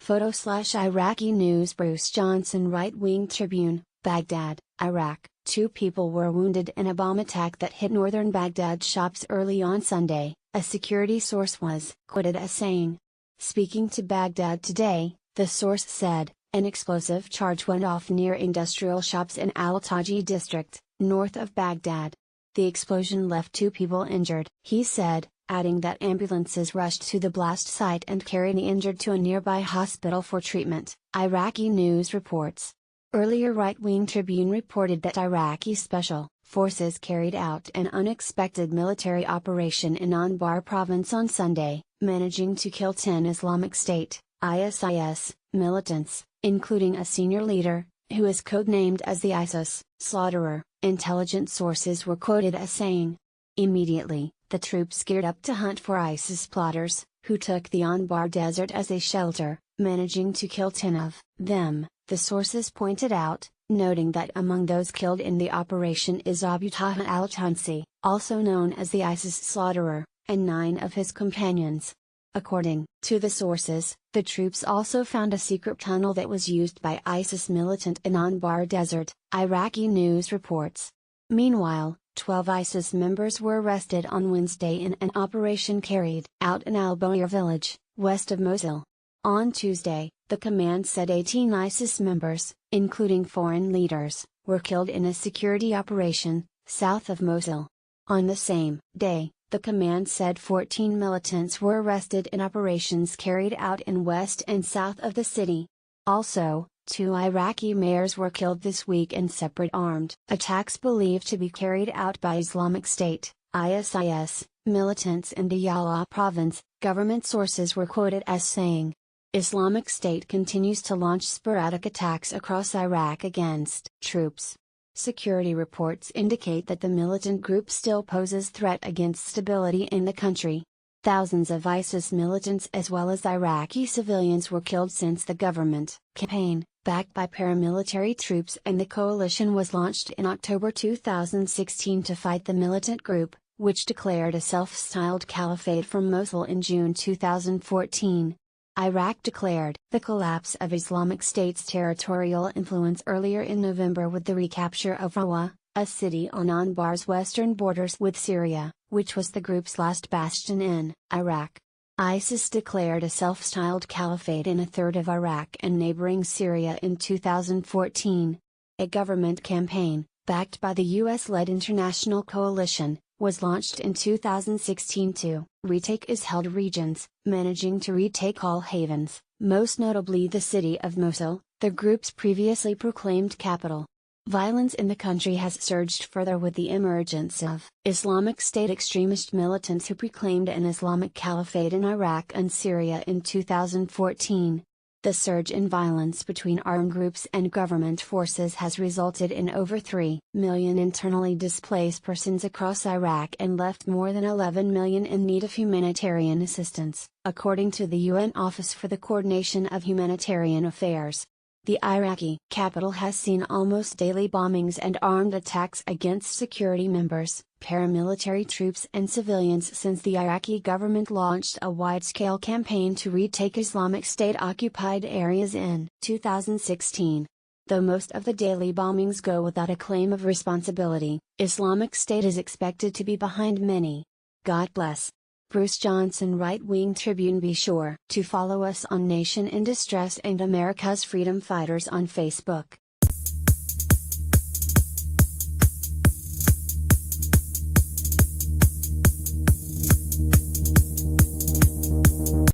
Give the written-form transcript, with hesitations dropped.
Photo/Iraqi News. Bruce Johnson, Right-Wing Tribune, Baghdad, Iraq. 2 people were wounded in a bomb attack that hit northern Baghdad shops early on Sunday, a security source was quoted as saying. Speaking to Baghdad Today, the source said, an explosive charge went off near industrial shops in Al-Taji district, north of Baghdad. The explosion left 2 people injured, he said, adding that ambulances rushed to the blast site and carried the injured to a nearby hospital for treatment, Iraqi News reports. Earlier Right-Wing Tribune reported that Iraqi special forces carried out an unexpected military operation in Anbar province on Sunday, managing to kill 10 Islamic State (ISIS) militants, including a senior leader, who is codenamed as the ISIS slaughterer, intelligence sources were quoted as saying. Immediately, the troops geared up to hunt for ISIS plotters, who took the Anbar desert as a shelter, managing to kill 10 of them, the sources pointed out, noting that among those killed in the operation is Abu Taha al-Tunsi, also known as the ISIS slaughterer, and 9 of his companions. According to the sources, the troops also found a secret tunnel that was used by ISIS militant in Anbar Desert, Iraqi News reports. Meanwhile, 12 ISIS members were arrested on Wednesday in an operation carried out in Al-Bawir village, west of Mosul. On Tuesday, the command said 18 ISIS members, including foreign leaders, were killed in a security operation, south of Mosul. On the same day, the command said 14 militants were arrested in operations carried out in west and south of the city. Also, 2 Iraqi mayors were killed this week in separate armed attacks believed to be carried out by Islamic State, ISIS, militants in Diyala province, government sources were quoted as saying. Islamic State continues to launch sporadic attacks across Iraq against troops. Security reports indicate that the militant group still poses threat against stability in the country. Thousands of ISIS militants as well as Iraqi civilians were killed since the government campaign, backed by paramilitary troops and the coalition was launched in October 2016 to fight the militant group, which declared a self-styled caliphate from Mosul in June 2014. Iraq declared the collapse of Islamic State's territorial influence earlier in November with the recapture of Rawah, a city on Anbar's western borders with Syria, which was the group's last bastion in Iraq. ISIS declared a self-styled caliphate in a third of Iraq and neighboring Syria in 2014. A government campaign, backed by the US-led international coalition, was launched in 2016 to retake IS-held regions, managing to retake all havens, most notably the city of Mosul, the group's previously proclaimed capital. Violence in the country has surged further with the emergence of Islamic State extremist militants who proclaimed an Islamic caliphate in Iraq and Syria in 2014. The surge in violence between armed groups and government forces has resulted in over 3 million internally displaced persons across Iraq and left more than 11 million in need of humanitarian assistance, according to the UN Office for the Coordination of Humanitarian Affairs. The Iraqi capital has seen almost daily bombings and armed attacks against security members, paramilitary troops and civilians since the Iraqi government launched a wide-scale campaign to retake Islamic State-occupied areas in 2016. Though most of the daily bombings go without a claim of responsibility, Islamic State is expected to be behind many. God bless. Bruce Johnson, Right-Wing Tribune. Be sure to follow us on Nation in Distress and America's Freedom Fighters on Facebook.